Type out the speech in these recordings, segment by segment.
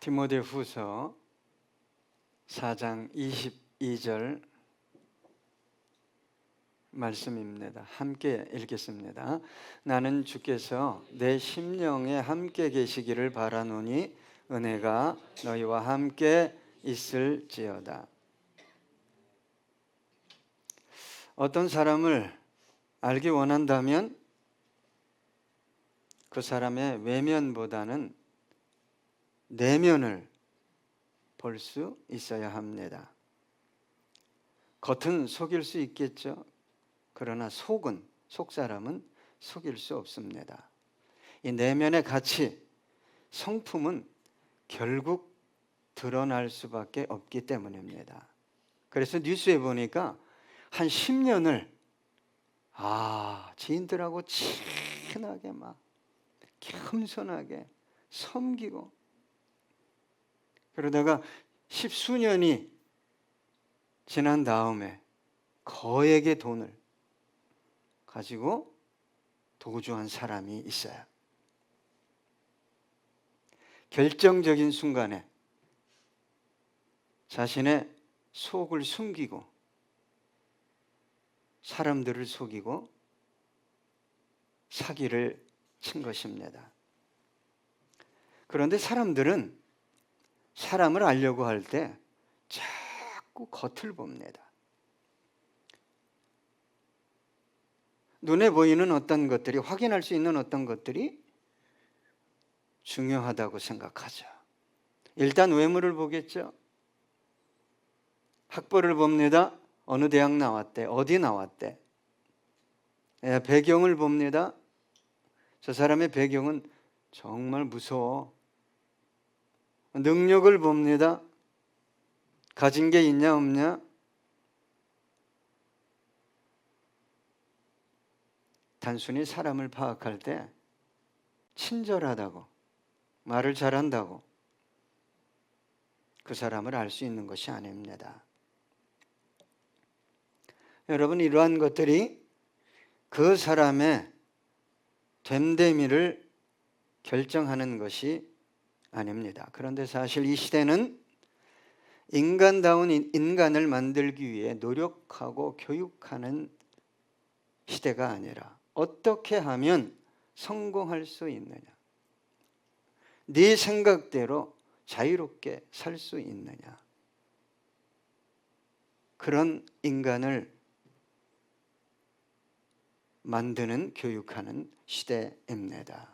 디모데후서 4장 22절 말씀입니다. 함께 읽겠습니다. 나는 주께서 내 심령에 함께 계시기를 바라노니 은혜가 너희와 함께 있을지어다. 어떤 사람을 알기 원한다면 그 사람의 외면보다는 내면을 볼 수 있어야 합니다. 겉은 속일 수 있겠죠. 그러나 속 사람은 속일 수 없습니다. 이 내면의 가치, 성품은 결국 드러날 수밖에 없기 때문입니다. 그래서 뉴스에 보니까 한 10년을 지인들하고 친하게 막 겸손하게 섬기고 그러다가 10수년이 지난 다음에 거액의 돈을 가지고 도주한 사람이 있어요. 결정적인 순간에 자신의 속을 숨기고 사람들을 속이고 사기를 친 것입니다. 그런데 사람들은 사람을 알려고 할 때 자꾸 겉을 봅니다. 눈에 보이는 어떤 것들이, 확인할 수 있는 어떤 것들이 중요하다고 생각하죠. 일단 외모를 보겠죠. 학벌을 봅니다. 어느 대학 나왔대, 어디 나왔대. 배경을 봅니다. 저 사람의 배경은 정말 무서워. 능력을 봅니다. 가진 게 있냐 없냐. 단순히 사람을 파악할 때 친절하다고, 말을 잘한다고 그 사람을 알 수 있는 것이 아닙니다. 여러분, 이러한 것들이 그 사람의 됨됨이를 결정하는 것이 아닙니다. 그런데 사실 이 시대는 인간다운 인간을 만들기 위해 노력하고 교육하는 시대가 아니라 어떻게 하면 성공할 수 있느냐, 네 생각대로 자유롭게 살 수 있느냐, 그런 인간을 만드는, 교육하는 시대입니다.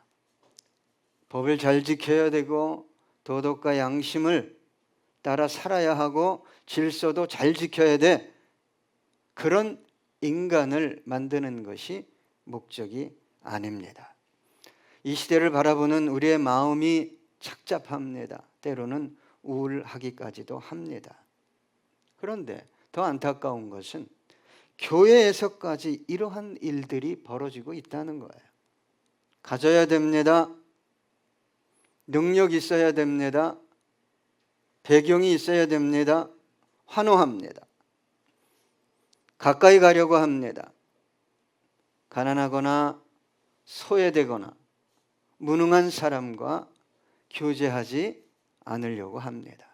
법을 잘 지켜야 되고 도덕과 양심을 따라 살아야 하고 질서도 잘 지켜야 돼. 그런 인간을 만드는 것이 목적이 아닙니다. 이 시대를 바라보는 우리의 마음이 착잡합니다. 때로는 우울하기까지도 합니다. 그런데 더 안타까운 것은 교회에서까지 이러한 일들이 벌어지고 있다는 거예요. 가져야 됩니다. 능력이 있어야 됩니다. 배경이 있어야 됩니다. 환호합니다. 가까이 가려고 합니다. 가난하거나 소외되거나 무능한 사람과 교제하지 않으려고 합니다.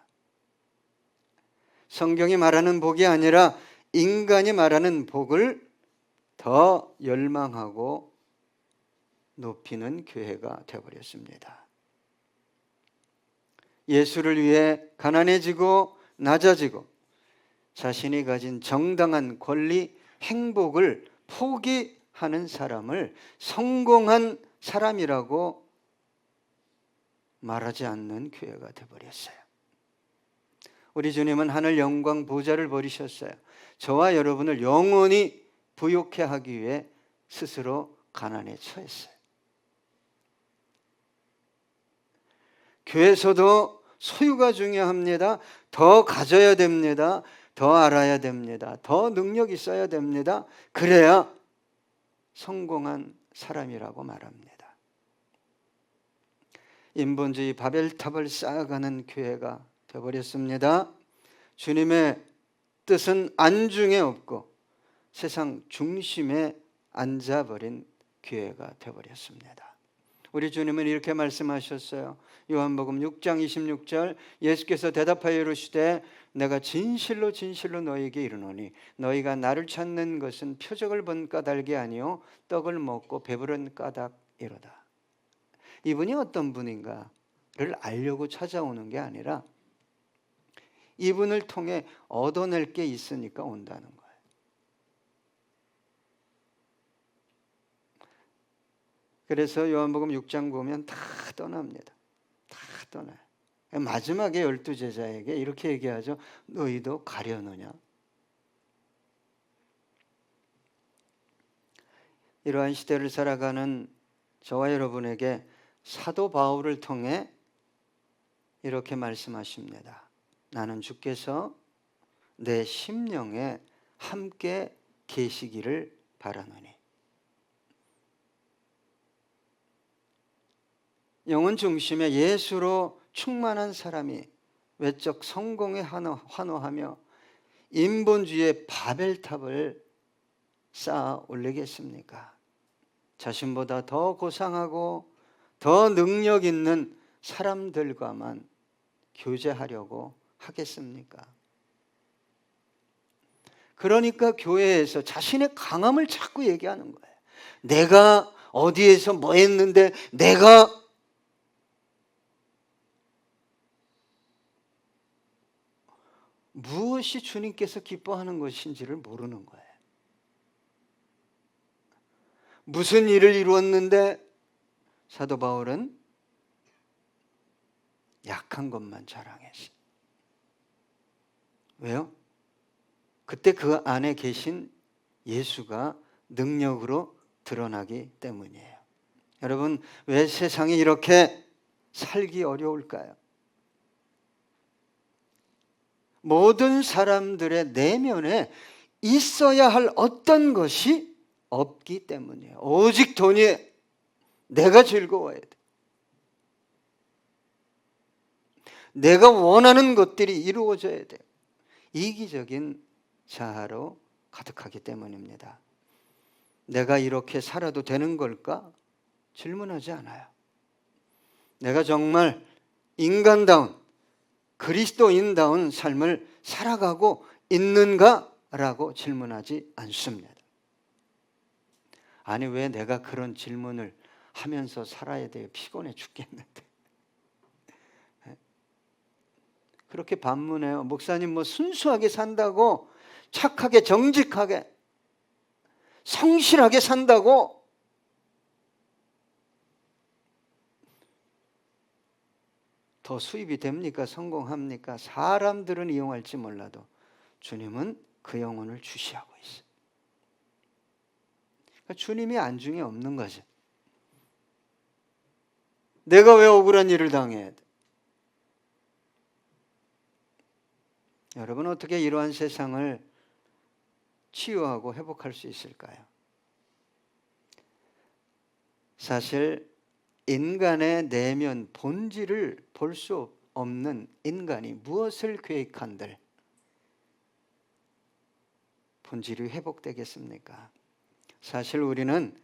성경이 말하는 복이 아니라 인간이 말하는 복을 더 열망하고 높이는 교회가 되어버렸습니다. 예수를 위해 가난해지고 낮아지고 자신이 가진 정당한 권리, 행복을 포기하는 사람을 성공한 사람이라고 말하지 않는 교회가 되어버렸어요. 우리 주님은 하늘 영광 보좌를 버리셨어요. 저와 여러분을 영원히 부욕해 하기 위해 스스로 가난에 처했어요. 교회에서도 소유가 중요합니다. 더 가져야 됩니다. 더 알아야 됩니다. 더 능력 있어야 됩니다. 그래야 성공한 사람이라고 말합니다. 인본주의 바벨탑을 쌓아가는 교회가 되어버렸습니다. 주님의 뜻은 안중에 없고 세상 중심에 앉아버린 교회가 되어버렸습니다. 우리 주님은 이렇게 말씀하셨어요. 요한복음 6장 26절, 예수께서 대답하여 이르시되 내가 진실로 진실로 너희에게 이르노니 너희가 나를 찾는 것은 표적을 본 까닭이 아니요 떡을 먹고 배부른 까닭이로다. 이분이 어떤 분인가를 알려고 찾아오는 게 아니라 이분을 통해 얻어낼 게 있으니까 온다는 거예요. 그래서 요한복음 6장 보면 다 떠납니다. 다 떠나요. 마지막에 12제자에게 이렇게 얘기하죠. 너희도 가려느냐? 이러한 시대를 살아가는 저와 여러분에게 사도 바울을 통해 이렇게 말씀하십니다. 나는 주께서 내 심령에 함께 계시기를 바라노니. 영혼 중심의 예수로 충만한 사람이 외적 성공에 환호하며 인본주의의 바벨탑을 쌓아 올리겠습니까? 자신보다 더 고상하고 더 능력 있는 사람들과만 교제하려고 하겠습니까? 그러니까 교회에서 자신의 강함을 자꾸 얘기하는 거예요. 내가 어디에서 뭐 했는데 내가 무엇이 주님께서 기뻐하는 것인지를 모르는 거예요. 무슨 일을 이루었는데 사도 바울은 약한 것만 자랑했어요. 왜요? 그때 그 안에 계신 예수가 능력으로 드러나기 때문이에요. 여러분, 왜 세상이 이렇게 살기 어려울까요? 모든 사람들의 내면에 있어야 할 어떤 것이 없기 때문이에요. 오직 돈이 내가 즐거워야 돼. 내가 원하는 것들이 이루어져야 돼. 이기적인 자아로 가득하기 때문입니다. 내가 이렇게 살아도 되는 걸까? 질문하지 않아요. 내가 정말 인간다운 그리스도인다운 삶을 살아가고 있는가라고 질문하지 않습니다. 아니 왜 내가 그런 질문을 하면서 살아야 돼요? 피곤해 죽겠는데. 그렇게 반문해요. 목사님 뭐 순수하게 산다고, 착하게 정직하게 성실하게 산다고 더 수입이 됩니까? 성공합니까? 사람들은 이용할지 몰라도 주님은 그 영혼을 주시하고 있어요. 그러니까 주님이 안중에 없는 거죠. 내가 왜 억울한 일을 당해야 돼? 여러분 어떻게 이러한 세상을 치유하고 회복할 수 있을까요? 사실 인간의 내면 본질을 볼 수 없는 인간이 무엇을 계획한들 본질이 회복되겠습니까? 사실 우리는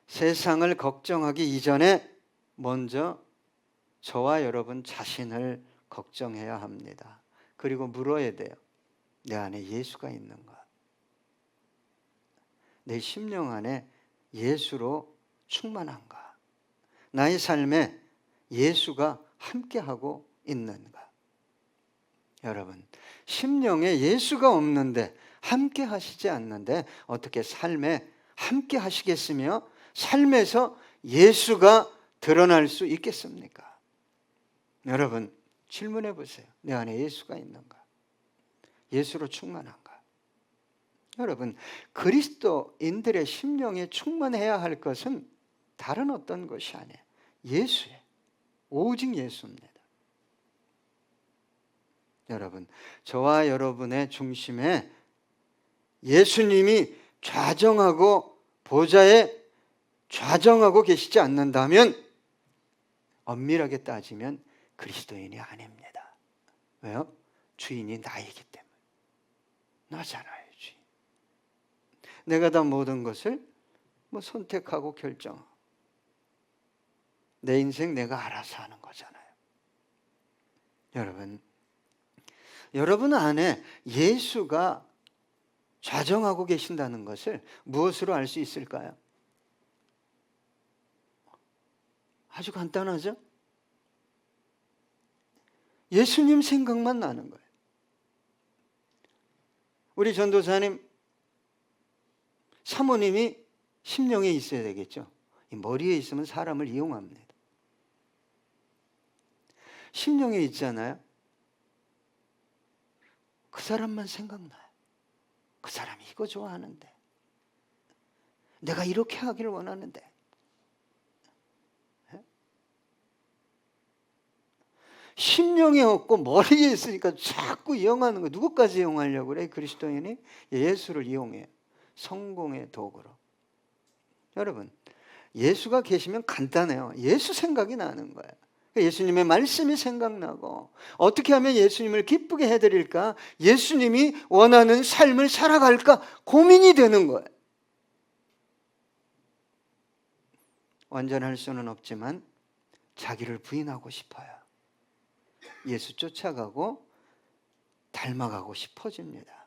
세상을 걱정하기 이전에 먼저 저와 여러분 자신을 걱정해야 합니다. 그리고 물어야 돼요. 내 안에 예수가 있는가? 내 심령 안에 예수로 충만한가? 나의 삶에 예수가 함께하고 있는가? 여러분, 심령에 예수가 없는데 함께 하시지 않는데 어떻게 삶에 함께 하시겠으며 삶에서 예수가 드러날 수 있겠습니까? 여러분 질문해 보세요. 내 안에 예수가 있는가? 예수로 충만한가? 여러분 그리스도인들의 심령에 충만해야 할 것은 다른 어떤 것이 아니에요. 예수예요. 오직 예수입니다. 여러분 저와 여러분의 중심에 예수님이 좌정하고 보좌에 좌정하고 계시지 않는다면 엄밀하게 따지면 그리스도인이 아닙니다. 왜요? 주인이 나이기 때문에. 나잖아요, 주인. 내가 다 모든 것을 선택하고 결정하고 내 인생 내가 알아서 하는 거잖아요. 여러분 안에 예수가 좌정하고 계신다는 것을 무엇으로 알 수 있을까요? 아주 간단하죠? 예수님 생각만 나는 거예요. 우리 전도사님 사모님이 심령에 있어야 되겠죠. 이 머리에 있으면 사람을 이용합니다. 심령에 있잖아요. 그 사람만 생각나요. 그 사람이 이거 좋아하는데, 내가 이렇게 하기를 원하는데. 심령에 없고 머리에 있으니까 자꾸 이용하는 거예요. 누구까지 이용하려고 그래? 그리스도인이 예수를 이용해요. 성공의 도구로. 여러분, 예수가 계시면 간단해요. 예수 생각이 나는 거예요. 예수님의 말씀이 생각나고, 어떻게 하면 예수님을 기쁘게 해드릴까, 예수님이 원하는 삶을 살아갈까 고민이 되는 거예요. 완전할 수는 없지만 자기를 부인하고 싶어요. 예수 쫓아가고 닮아가고 싶어집니다.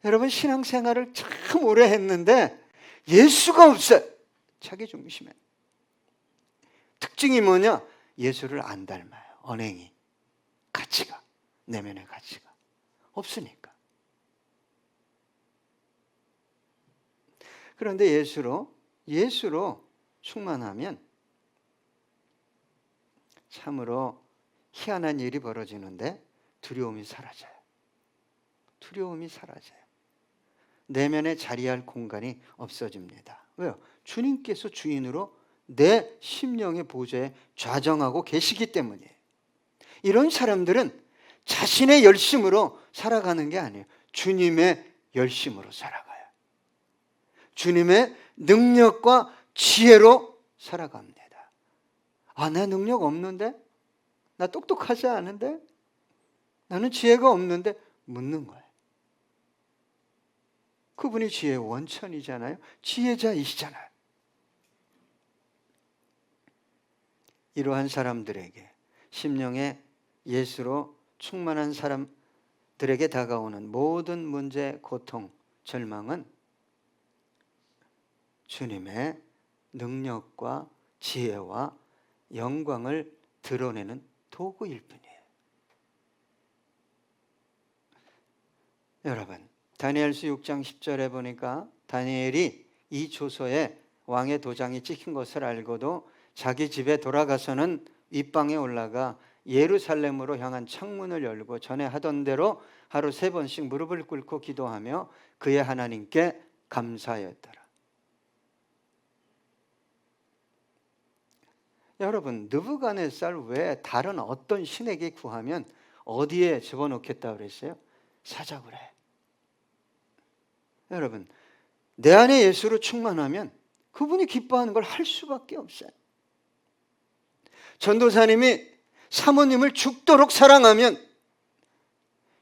여러분, 신앙생활을 참 오래 했는데 예수가 없어요. 자기 중심에. 특징이 뭐냐? 예수를 안 닮아요. 언행이, 가치가, 내면의 가치가 없으니까. 그런데 예수로 충만하면 참으로 희한한 일이 벌어지는데 두려움이 사라져요. 두려움이 사라져요. 내면에 자리할 공간이 없어집니다. 왜요? 주님께서 주인으로 내 심령의 보좌에 좌정하고 계시기 때문이에요. 이런 사람들은 자신의 열심으로 살아가는 게 아니에요. 주님의 열심으로 살아가요. 주님의 능력과 지혜로 살아갑니다. 아, 내 능력 없는데? 나 똑똑하지 않은데? 나는 지혜가 없는데? 묻는 거예요. 그분이 지혜의 원천이잖아요. 지혜자이시잖아요. 이러한 사람들에게, 심령에 예수로 충만한 사람들에게 다가오는 모든 문제, 고통, 절망은 주님의 능력과 지혜와 영광을 드러내는 도구일 뿐이에요. 여러분, 다니엘서 6장 10절에 보니까 다니엘이 이 조서에 왕의 도장이 찍힌 것을 알고도 자기 집에 돌아가서는 윗방에 올라가 예루살렘으로 향한 창문을 열고 전에 하던 대로 하루 3번씩 무릎을 꿇고 기도하며 그의 하나님께 감사하였더라. 여러분, 느부갓네살 외에 다른 어떤 신에게 구하면 어디에 집어넣겠다고 그랬어요? 사자굴에. 여러분, 내 안에 예수로 충만하면 그분이 기뻐하는 걸 할 수밖에 없어요. 전도사님이 사모님을 죽도록 사랑하면,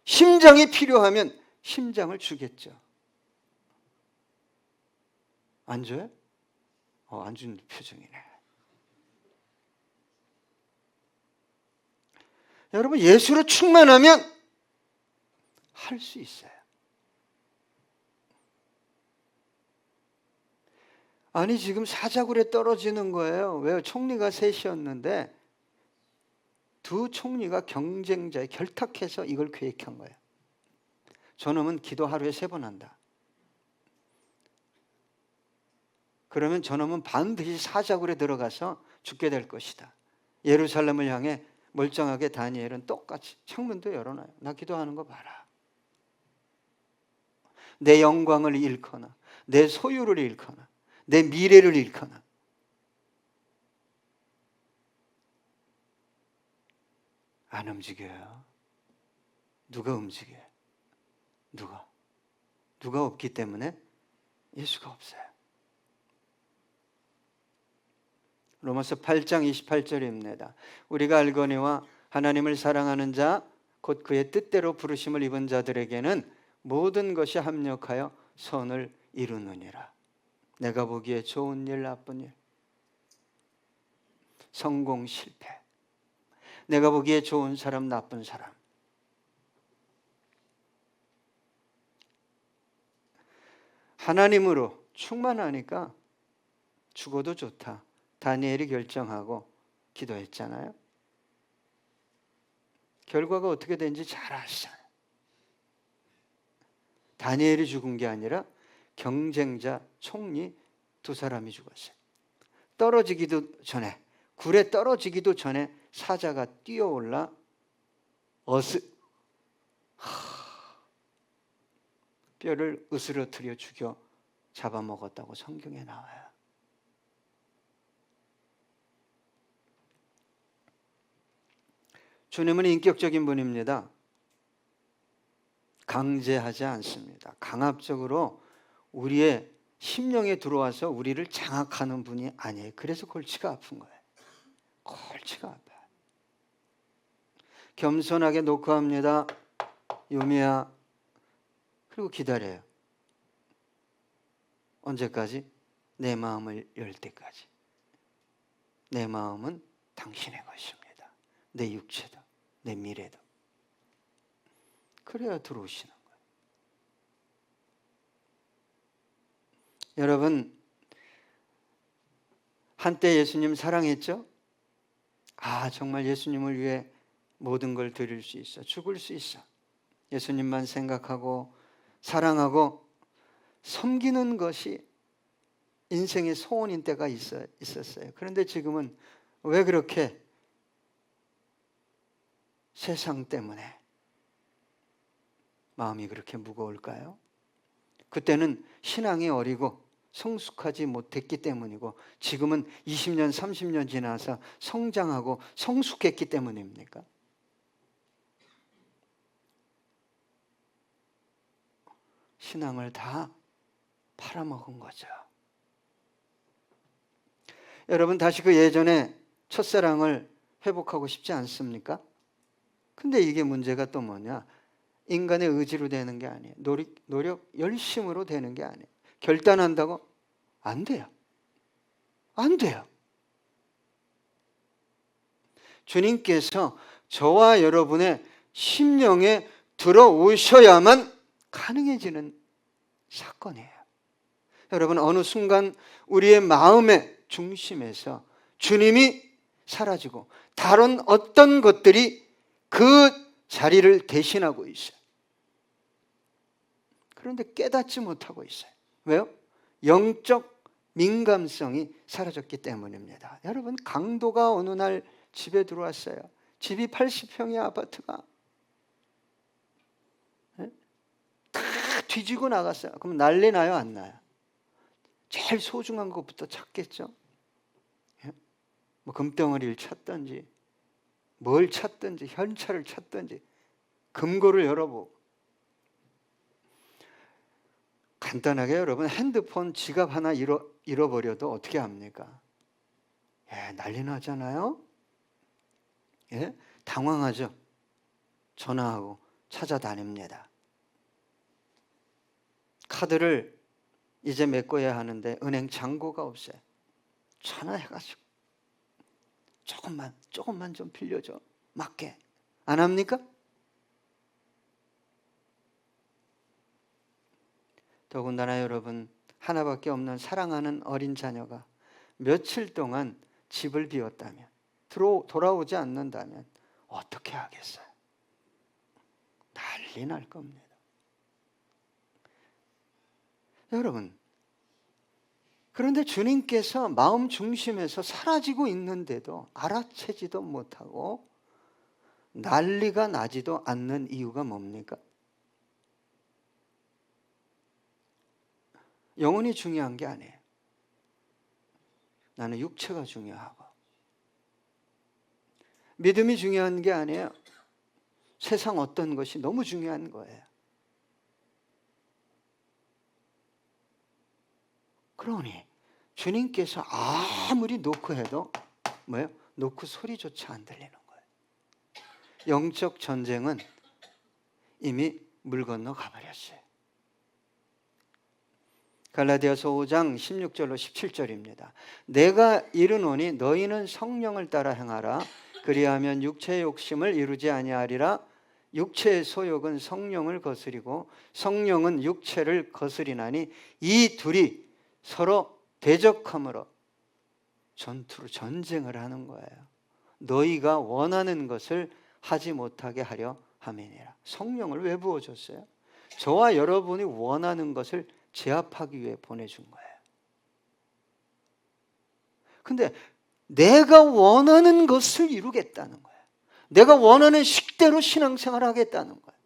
심장이 필요하면 심장을 주겠죠. 안 줘요? 안 주는 표정이네. 여러분, 예수로 충만하면 할 수 있어요. 아니, 지금 사자굴에 떨어지는 거예요. 왜요? 총리가 셋이었는데 두 총리가 경쟁자에 결탁해서 이걸 계획한 거예요. 저놈은 기도 하루에 3번 한다. 그러면 저놈은 반드시 사자굴에 들어가서 죽게 될 것이다. 예루살렘을 향해 멀쩡하게 다니엘은 똑같이 창문도 열어놔요. 나 기도하는 거 봐라. 내 영광을 잃거나 내 소유를 잃거나 내 미래를 잃거나, 안 움직여요. 누가 움직여요? 누가 없기 때문에 예수가 없어요. 로마서 8장 28절입니다. 우리가 알거니와 하나님을 사랑하는 자 곧 그의 뜻대로 부르심을 입은 자들에게는 모든 것이 합력하여 선을 이루느니라. 내가 보기에 좋은 일 나쁜 일, 성공, 실패, 내가 보기에 좋은 사람, 나쁜 사람, 하나님으로 충만하니까 죽어도 좋다. 다니엘이 결정하고 기도했잖아요. 결과가 어떻게 된지 잘 아시잖아요. 다니엘이 죽은 게 아니라 경쟁자 총리 두 사람이 죽었어요. 떨어지기도 전에, 굴에 떨어지기도 전에 사자가 뛰어올라 뼈를 으스러뜨려 죽여 잡아먹었다고 성경에 나와요. 주님은 인격적인 분입니다. 강제하지 않습니다. 강압적으로 우리의 심령에 들어와서 우리를 장악하는 분이 아니에요. 그래서 골치가 아픈 거예요. 골치가 아파요. 겸손하게 노크합니다. 요미야. 그리고 기다려요. 언제까지? 내 마음을 열 때까지. 내 마음은 당신의 것입니다. 내 육체도, 내 미래도. 그래야 들어오시는 거예요. 여러분, 한때 예수님 사랑했죠? 정말 예수님을 위해 모든 걸 드릴 수 있어. 죽을 수 있어. 예수님만 생각하고 사랑하고 섬기는 것이 인생의 소원인 때가 있었어요. 그런데 지금은 왜 그렇게 세상 때문에 마음이 그렇게 무거울까요? 그때는 신앙이 어리고 성숙하지 못했기 때문이고 지금은 20년, 30년 지나서 성장하고 성숙했기 때문입니까? 신앙을 다 팔아먹은 거죠. 여러분, 다시 그 예전에 첫사랑을 회복하고 싶지 않습니까? 근데 이게 문제가 또 뭐냐? 인간의 의지로 되는 게 아니에요. 노력, 열심으로 되는 게 아니에요. 결단한다고? 안 돼요. 안 돼요. 주님께서 저와 여러분의 심령에 들어오셔야만 가능해지는 사건이에요. 여러분, 어느 순간 우리의 마음의 중심에서 주님이 사라지고 다른 어떤 것들이 그 자리를 대신하고 있어요. 그런데 깨닫지 못하고 있어요. 왜요? 영적 민감성이 사라졌기 때문입니다. 여러분, 강도가 어느 날 집에 들어왔어요. 집이 80평의 아파트가 다 뒤지고 나갔어요. 그럼 난리 나요, 안 나요? 제일 소중한 것부터 찾겠죠. 뭐 금덩어리를 찾든지 뭘 찾든지 현찰을 찾든지 금고를 열어보고. 간단하게 여러분, 핸드폰 지갑 하나 잃어버려도 어떻게 합니까? 난리 나잖아요. 당황하죠. 전화하고 찾아다닙니다. 카드를 이제 메꿔야 하는데 은행 잔고가 없어요. 전화해가지고 조금만 좀 빌려줘. 맞게. 안 합니까? 더군다나 여러분, 하나밖에 없는 사랑하는 어린 자녀가 며칠 동안 집을 비웠다면, 돌아오지 않는다면 어떻게 하겠어요? 난리 날 겁니다. 여러분, 그런데 주님께서 마음 중심에서 사라지고 있는데도 알아채지도 못하고 난리가 나지도 않는 이유가 뭡니까? 영혼이 중요한 게 아니에요. 나는 육체가 중요하고 믿음이 중요한 게 아니에요. 세상 어떤 것이 너무 중요한 거예요. 그러니 주님께서 아무리 노크해도 뭐예요? 노크 소리조차 안 들리는 거예요. 영적 전쟁은 이미 물 건너 가버렸어요. 갈라디아서 5장 16절로 17절입니다. 내가 이르노니 너희는 성령을 따라 행하라. 그리하면 육체의 욕심을 이루지 아니하리라. 육체의 소욕은 성령을 거스리고 성령은 육체를 거스리나니 이 둘이 서로 대적함으로 전투로 전쟁을 하는 거예요. 너희가 원하는 것을 하지 못하게 하려 함이니라. 성령을 왜 부어줬어요? 저와 여러분이 원하는 것을 제압하기 위해 보내준 거예요. 근데 내가 원하는 것을 이루겠다는 거예요. 내가 원하는 식대로 신앙생활을 하겠다는 거예요.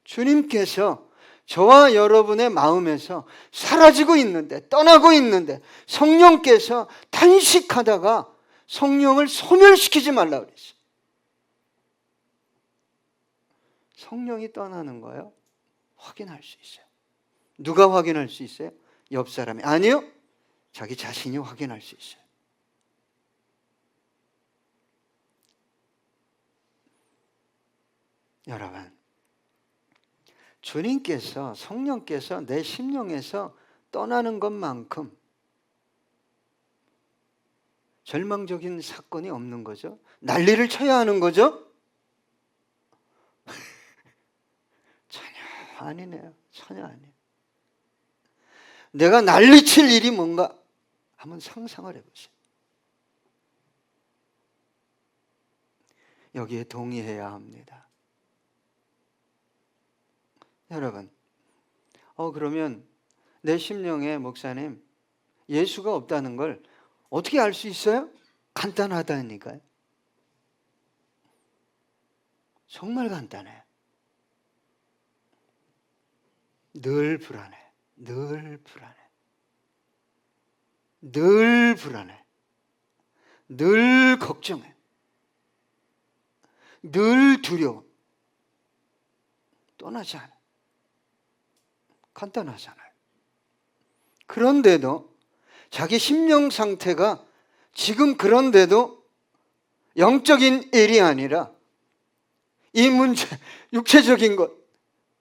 주님께서 저와 여러분의 마음에서 사라지고 있는데, 떠나고 있는데 성령께서 단식하다가 성령을 소멸시키지 말라 그랬어요. 성령이 떠나는 거예요. 확인할 수 있어요. 누가 확인할 수 있어요? 옆 사람이. 아니요. 자기 자신이 확인할 수 있어요. 여러분, 주님께서, 성령께서 내 심령에서 떠나는 것만큼 절망적인 사건이 없는 거죠. 난리를 쳐야 하는 거죠. 전혀 아니네요. 전혀 아니에요. 내가 난리칠 일이 뭔가 한번 상상을 해보세요. 여기에 동의해야 합니다. 여러분, 그러면 내 심령에 목사님, 예수가 없다는 걸 어떻게 알 수 있어요? 간단하다니까요. 정말 간단해요. 늘 불안해. 늘 불안해. 늘 불안해. 늘 걱정해. 늘 두려워. 떠나지 않아. 간단하잖아요. 그런데도 자기 심령 상태가 지금 그런데도 영적인 일이 아니라 이 문제, 육체적인 것,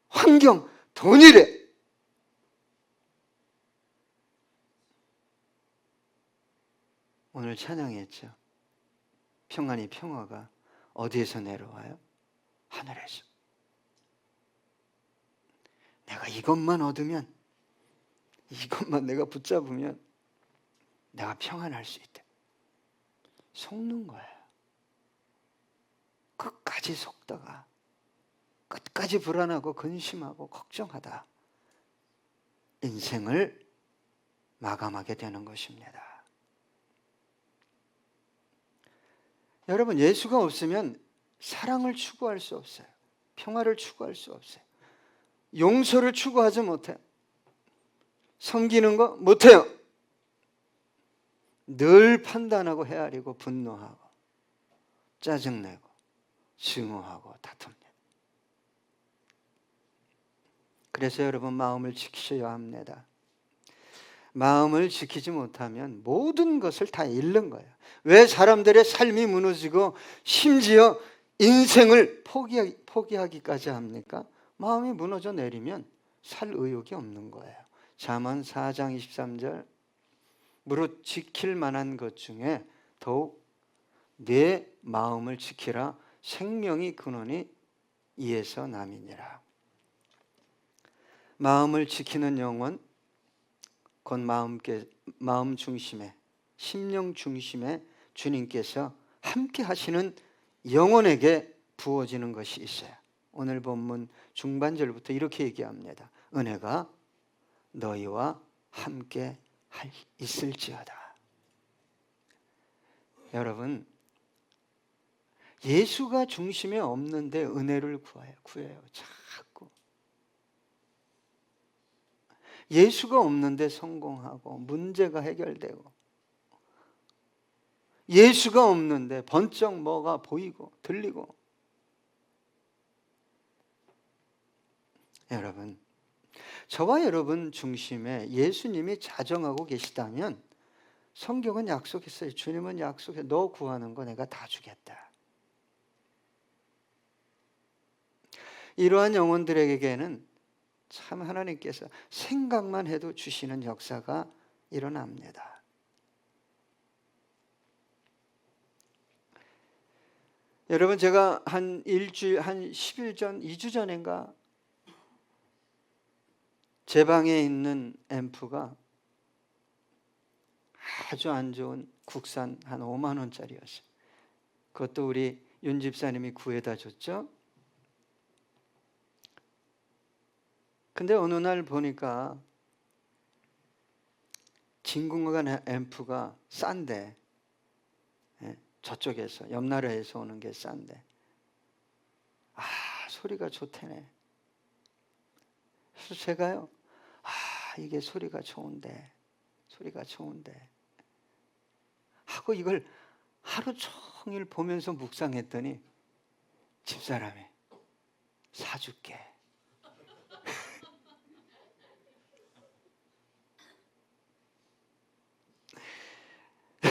환경, 돈이래. 오늘 찬양했죠. 평안이 평화가 어디에서 내려와요? 하늘에서. 내가 이것만 얻으면, 이것만 내가 붙잡으면 내가 평안할 수 있다. 속는 거예요. 끝까지 속다가 끝까지 불안하고 근심하고 걱정하다 인생을 마감하게 되는 것입니다. 여러분, 예수가 없으면 사랑을 추구할 수 없어요. 평화를 추구할 수 없어요. 용서를 추구하지 못해요. 섬기는 거 못해요. 늘 판단하고 헤아리고 분노하고 짜증내고 증오하고 다툽니다. 그래서 여러분, 마음을 지키셔야 합니다. 마음을 지키지 못하면 모든 것을 다 잃는 거예요. 왜 사람들의 삶이 무너지고 심지어 인생을 포기하기까지 합니까? 마음이 무너져 내리면 살 의욕이 없는 거예요. 잠언 4장 23절, 무릇 지킬 만한 것 중에 더욱 내 마음을 지키라. 생명이 근원이 이에서 남이니라. 마음을 지키는 영혼, 곧 마음 중심에, 심령 중심에 주님께서 함께 하시는 영혼에게 부어지는 것이 있어요. 오늘 본문 중반절부터 이렇게 얘기합니다. 은혜가 너희와 함께 있을지어다. 여러분, 예수가 중심에 없는데 은혜를 구해요. 자꾸. 예수가 없는데 성공하고 문제가 해결되고, 예수가 없는데 번쩍 뭐가 보이고 들리고. 여러분, 저와 여러분 중심에 예수님이 자정하고 계시다면 성경은 약속했어요. 주님은 약속해. 너 구하는 거 내가 다 주겠다. 이러한 영혼들에게는 참 하나님께서 생각만 해도 주시는 역사가 일어납니다. 여러분, 제가 한 10일 전, 2주 전인가 제 방에 있는 앰프가 아주 안 좋은 국산 한 5만 원짜리였어요. 그것도 우리 윤 집사님이 구해다 줬죠. 근데 어느 날 보니까 진공관 앰프가 싼데, 저쪽에서 옆 나라에서 오는 게 싼데, 소리가 좋대네. 그래서 제가요, 이게 소리가 좋은데 하고 이걸 하루 종일 보면서 묵상했더니 집사람이 사줄게.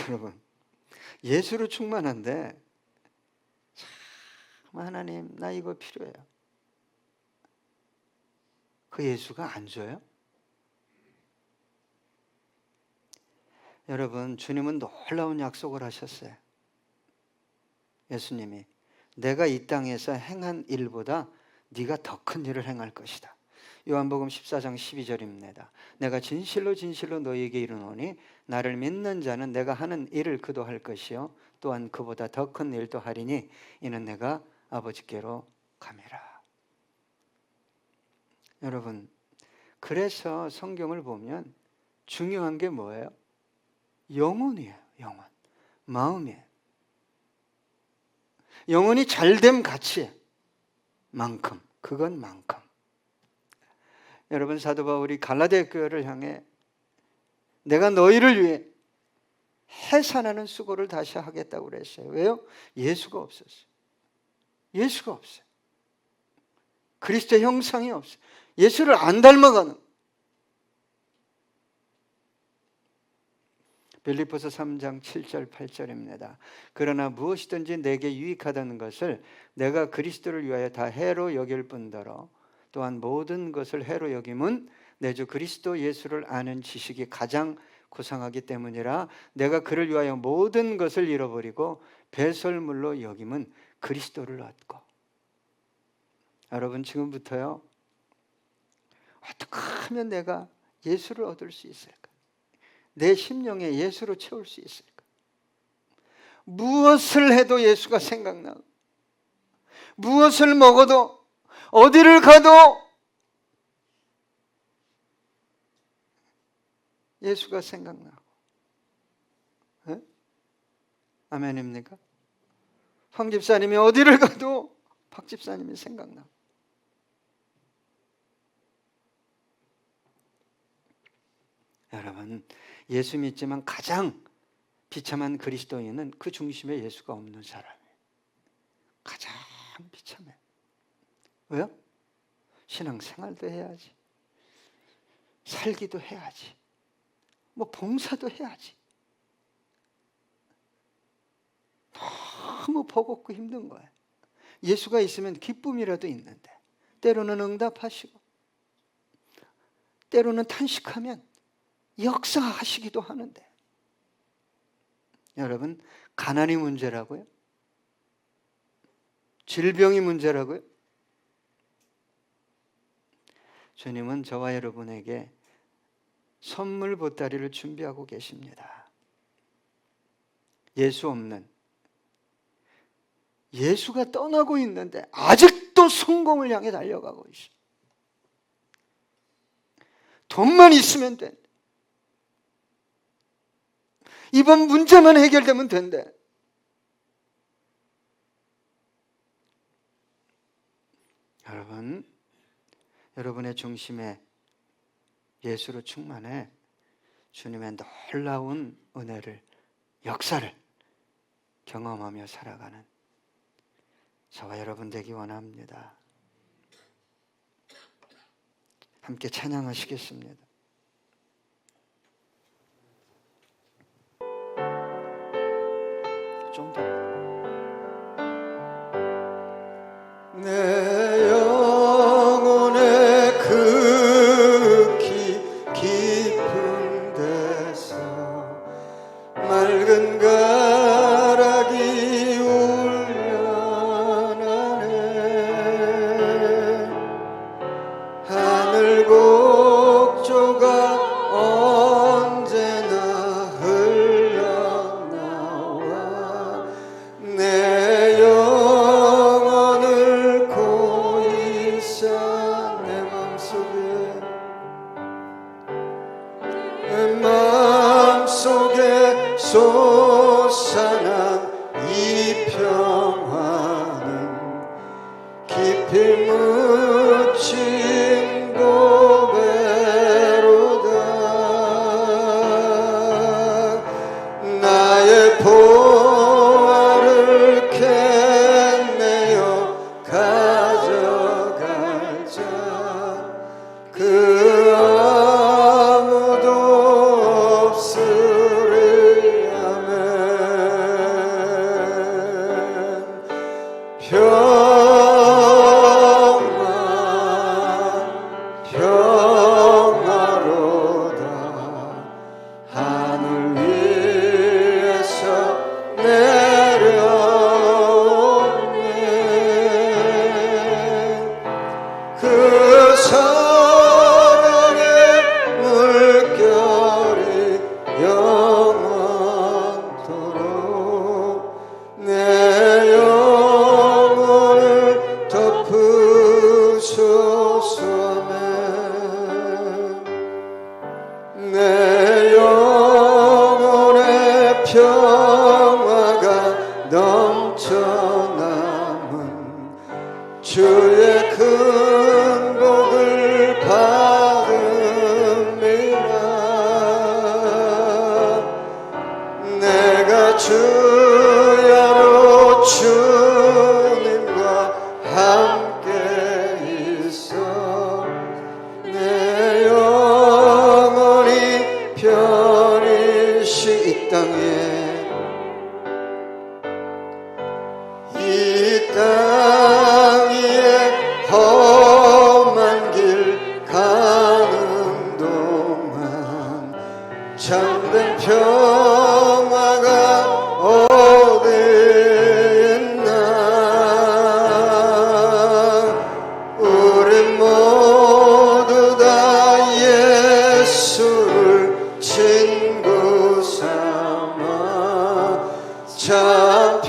여러분, 예수로 충만한데 참 하나님 나 이거 필요해요. 그 예수가 안 줘요? 여러분, 주님은 놀라운 약속을 하셨어요. 예수님이 내가 이 땅에서 행한 일보다 네가 더 큰 일을 행할 것이다. 요한복음 14장 12절입니다. 내가 진실로 진실로 너희에게 이르노니 나를 믿는 자는 내가 하는 일을 그도 할 것이요 또한 그보다 더 큰 일도 하리니 이는 내가 아버지께로 가미라. 여러분, 그래서 성경을 보면 중요한 게 뭐예요? 영혼이에요. 영혼, 마음이에요. 영혼이 잘됨 가치 만큼, 그건 만큼. 여러분, 사도 바울이 갈라디아 교회를 향해 내가 너희를 위해 해산하는 수고를 다시 하겠다고 그랬어요. 왜요? 예수가 없었어요. 예수가 없어요. 그리스도의 형상이 없어요. 예수를 안 닮아가는. 빌립보서 3장 7절 8절입니다. 그러나 무엇이든지 내게 유익하다는 것을 내가 그리스도를 위하여 다 해로 여길 뿐더러 또한 모든 것을 해로 여김은 내 주 그리스도 예수를 아는 지식이 가장 고상하기 때문이라. 내가 그를 위하여 모든 것을 잃어버리고 배설물로 여김은 그리스도를 얻고. 여러분, 지금부터요, 어떻게 하면 내가 예수를 얻을 수 있을까? 내 심령에 예수로 채울 수 있을까? 무엇을 해도 예수가 생각나고, 무엇을 먹어도, 어디를 가도 예수가 생각나고. 네? 아멘입니까? 황 집사님이 어디를 가도 박 집사님이 생각나고. 여러분, 예수 믿지만 가장 비참한 그리스도인은 그 중심에 예수가 없는 사람이에요. 가장 비참해. 왜요? 신앙생활도 해야지, 살기도 해야지, 뭐 봉사도 해야지. 너무 버겁고 힘든 거예요. 예수가 있으면 기쁨이라도 있는데, 때로는 응답하시고 때로는 탄식하면 역사하시기도 하는데. 여러분, 가난이 문제라고요? 질병이 문제라고요? 주님은 저와 여러분에게 선물 보따리를 준비하고 계십니다. 예수 없는, 예수가 떠나고 있는데 아직도 성공을 향해 달려가고 있어. 돈만 있으면 돼. 이번 문제만 해결되면 된대. 여러분, 여러분의 중심에 예수로 충만해 주님의 놀라운 은혜를, 역사를 경험하며 살아가는 저와 여러분 되기 원합니다. 함께 찬양하시겠습니다. 좀 더. 내 맑은 가락이 울려나네. 하늘 곡조가 언제나 흘러나와 내 영혼을 고이 쌓 내 맘속에 솟아난 이 평화는 깊이 묻힌 고배로다. 나의 보화를 캐내어 가져가자. 그 아무도 없으리. 아멘. 평화로다. 하늘 위에서 내려오네. 그 사랑의 물결이 영원토록 내 영혼을 덮으소서. 내 영혼의 평화가 넘쳐남은 주의 큰 복을 받음이라. 내가 주야로 주님과 함께 있어 내 영혼이 편히 쉬. 이 땅 위에 험한 길 가는 동안 참된 평화가 어디 있나. 우리 모두 다 예수를 친구 삼아 참